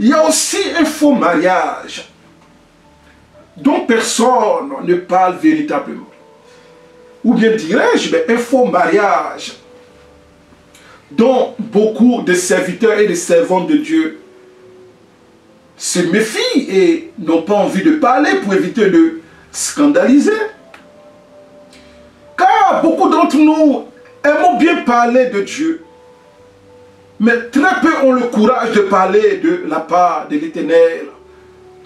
Il y a aussi un faux mariage dont personne ne parle véritablement. Ou bien dirais-je, un faux mariage dont beaucoup de serviteurs et de servantes de Dieu se méfient et n'ont pas envie de parler pour éviter de scandaliser. Car beaucoup d'entre nous aimons bien parler de Dieu, mais très peu ont le courage de parler de la part de l'Éternel,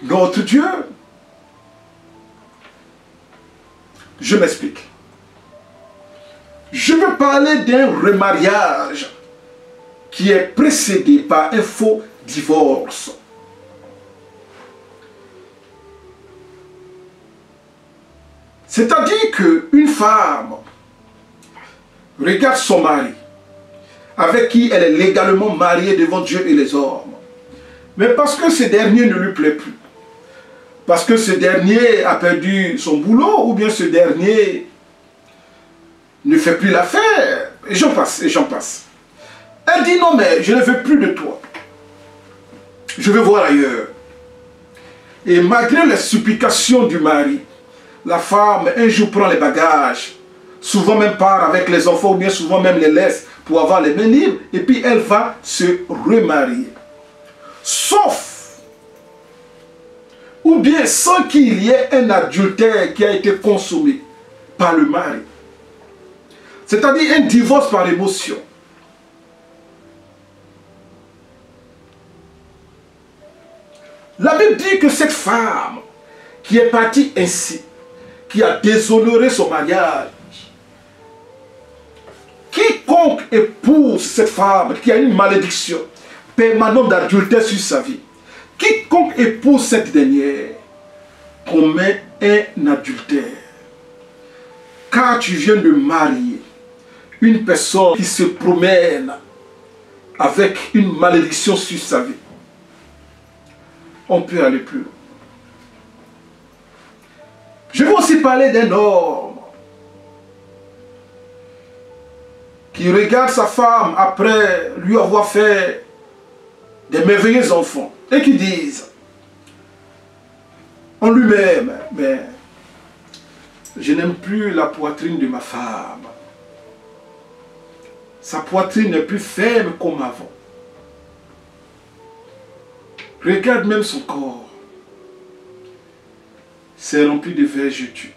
notre Dieu. Je m'explique. Je veux parler d'un remariage qui est précédé par un faux divorce. C'est-à-dire qu'une femme regarde son mari, avec qui elle est légalement mariée devant Dieu et les hommes. Mais parce que ce dernier ne lui plaît plus, parce que ce dernier a perdu son boulot, ou bien ce dernier ne fait plus l'affaire, et j'en passe, et j'en passe. Elle dit non, mais je ne veux plus de toi. Je veux voir ailleurs. Et malgré les supplications du mari, la femme un jour prend les bagages, souvent même part avec les enfants, ou bien souvent même les laisse pour avoir les mains libres, et puis elle va se remarier. Sauf, ou bien sans qu'il y ait un adultère qui a été consommé par le mari. C'est-à-dire un divorce par émotion. La Bible dit que cette femme qui est partie ainsi, qui a déshonoré son mariage, quiconque épouse cette femme qui a une malédiction permanente d'adultère sur sa vie, quiconque épouse cette dernière commet un adultère. Car tu viens de marier une personne qui se promène avec une malédiction sur sa vie. On peut aller plus loin. Je veux aussi parler d'un homme qui regarde sa femme après lui avoir fait des merveilleux enfants et qui disent en lui-même, mais je n'aime plus la poitrine de ma femme. Sa poitrine n'est plus ferme comme avant. Regarde même son corps. C'est rempli de vergetures.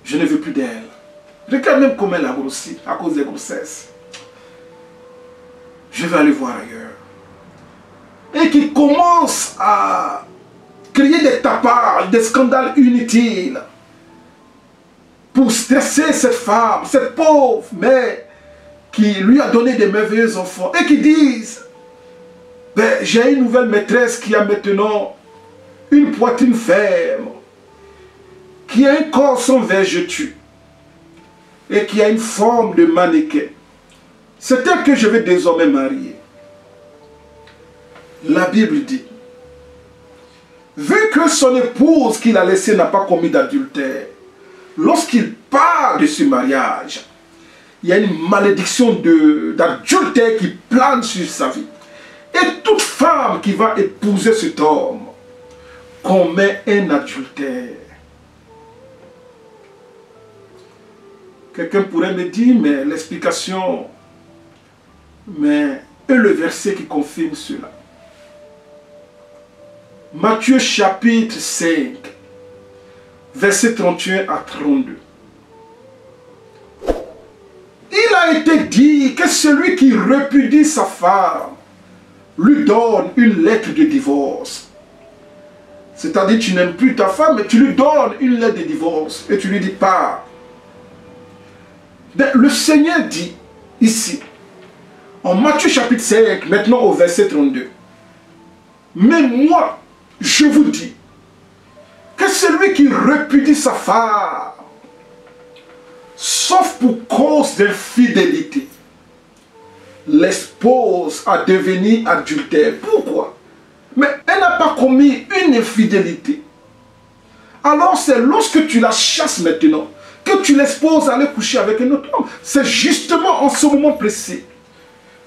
Je ne veux plus d'elle. Regarde même comment elle a grossi à cause des grossesses. Je vais aller voir ailleurs. Et qui commence à créer des tapages, des scandales inutiles pour stresser cette femme, cette pauvre mère qui lui a donné des merveilleux enfants et qui disent ben, j'ai une nouvelle maîtresse qui a maintenant une poitrine ferme, qui a un corps sans vergeture et qui a une forme de mannequin. C'est elle que je vais désormais marier. La Bible dit, vu que son épouse qu'il a laissée n'a pas commis d'adultère, lorsqu'il parle de ce mariage, il y a une malédiction d'adultère qui plane sur sa vie. Et toute femme qui va épouser cet homme commet un adultère. Quelqu'un pourrait me dire, mais l'explication, mais et le verset qui confirme cela. Matthieu chapitre 5, verset 31 à 32. Il a été dit que celui qui répudie sa femme lui donne une lettre de divorce. C'est-à-dire tu n'aimes plus ta femme, mais tu lui donnes une lettre de divorce et tu lui dis pars. Ben, le Seigneur dit ici, en Matthieu chapitre 5, maintenant au verset 32, mais moi, je vous dis que celui qui répudie sa femme, sauf pour cause d'infidélité, l'expose à devenir adultère. Pourquoi? Mais elle n'a pas commis une infidélité. Alors c'est lorsque tu la chasses maintenant, que tu l'exposes à aller coucher avec un autre homme. C'est justement en ce moment précis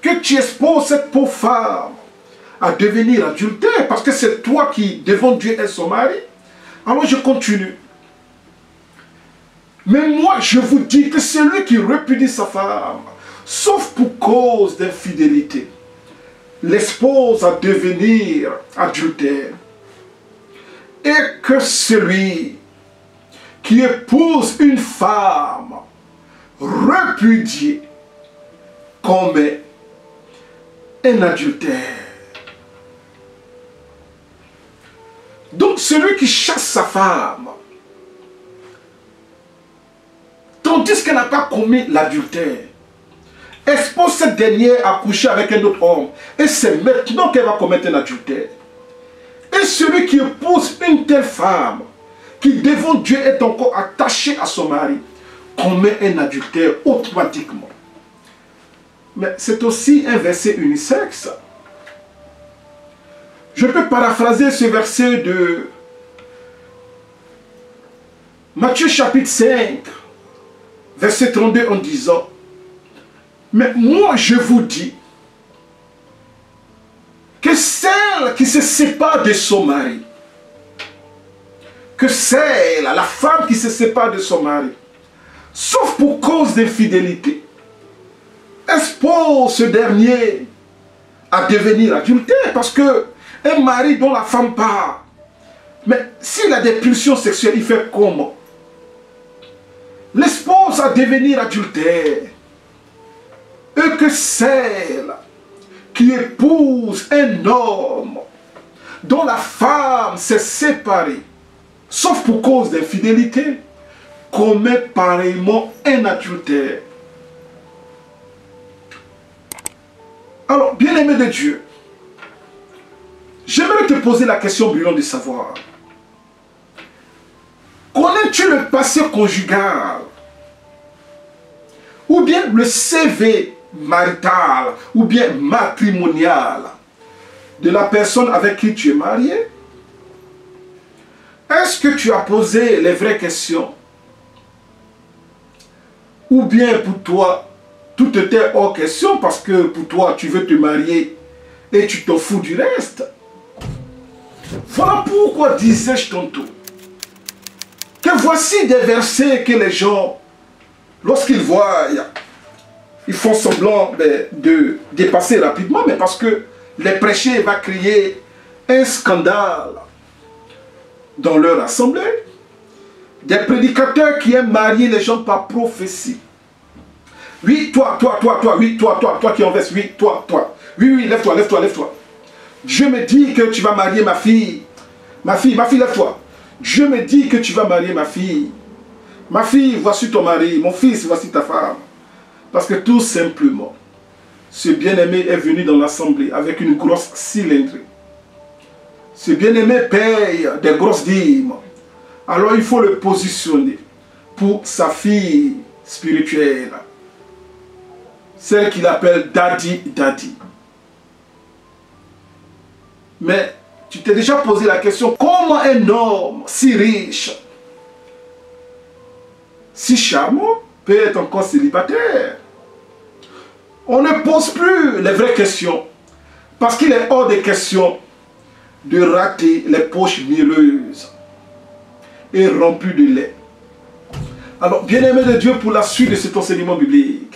que tu exposes cette pauvre femme à devenir adultère, parce que c'est toi qui, devant Dieu, est son mari. Alors je continue. Mais moi, je vous dis que celui qui répudie sa femme, sauf pour cause d'infidélité, l'expose à devenir adultère. Et que celui qui épouse une femme repudiée commet un adultère. Donc celui qui chasse sa femme, tandis qu'elle n'a pas commis l'adultère, expose cette dernière à coucher avec un autre homme, et c'est maintenant qu'elle va commettre un adultère. Et celui qui épouse une telle femme, qui devant Dieu est encore attaché à son mari, commet un adultère automatiquement. Mais c'est aussi un verset unisexe. Je peux paraphraser ce verset de Matthieu chapitre 5, verset 32 en disant, mais moi je vous dis que celle qui se sépare de son mari, que celle, la femme qui se sépare de son mari, sauf pour cause d'infidélité, expose ce dernier à devenir adultère, parce que un mari dont la femme part, mais s'il a des pulsions sexuelles, il fait comment? L'expose à devenir adultère. Et que celle qui épouse un homme dont la femme s'est séparée, sauf pour cause d'infidélité, commet pareillement un adultère. Alors, bien-aimé de Dieu, j'aimerais te poser la question brûlante de savoir. Connais-tu le passé conjugal ou bien le CV marital ou bien matrimonial de la personne avec qui tu es marié? Est-ce que tu as posé les vraies questions? Ou bien pour toi, tout était hors question parce que pour toi, tu veux te marier et tu t'en fous du reste? Voilà pourquoi disais-je tantôt que voici des versets que les gens, lorsqu'ils voient, ils font semblant de dépasser rapidement, mais parce que les prêchés vont créer un scandale dans leur assemblée. Des prédicateurs qui aiment marier les gens par prophétie. Oui, toi, oui, toi qui en veste, oui, toi. Oui, lève-toi. Dieu me dit que tu vas marier ma fille. Ma fille, lève-toi. Dieu me dit que tu vas marier ma fille. Ma fille, voici ton mari. Mon fils, voici ta femme. Parce que tout simplement, ce bien-aimé est venu dans l'assemblée avec une grosse cylindrée. Ce bien-aimé paye des grosses dîmes. Alors il faut le positionner pour sa fille spirituelle. Celle qu'il appelle Daddy. Mais tu t'es déjà posé la question, comment un homme si riche, si charmant, peut être encore célibataire? On ne pose plus les vraies questions, parce qu'il est hors des questions de rater les poches mielleuses et remplies de lait. Alors, bien-aimé de Dieu, pour la suite de cet enseignement biblique,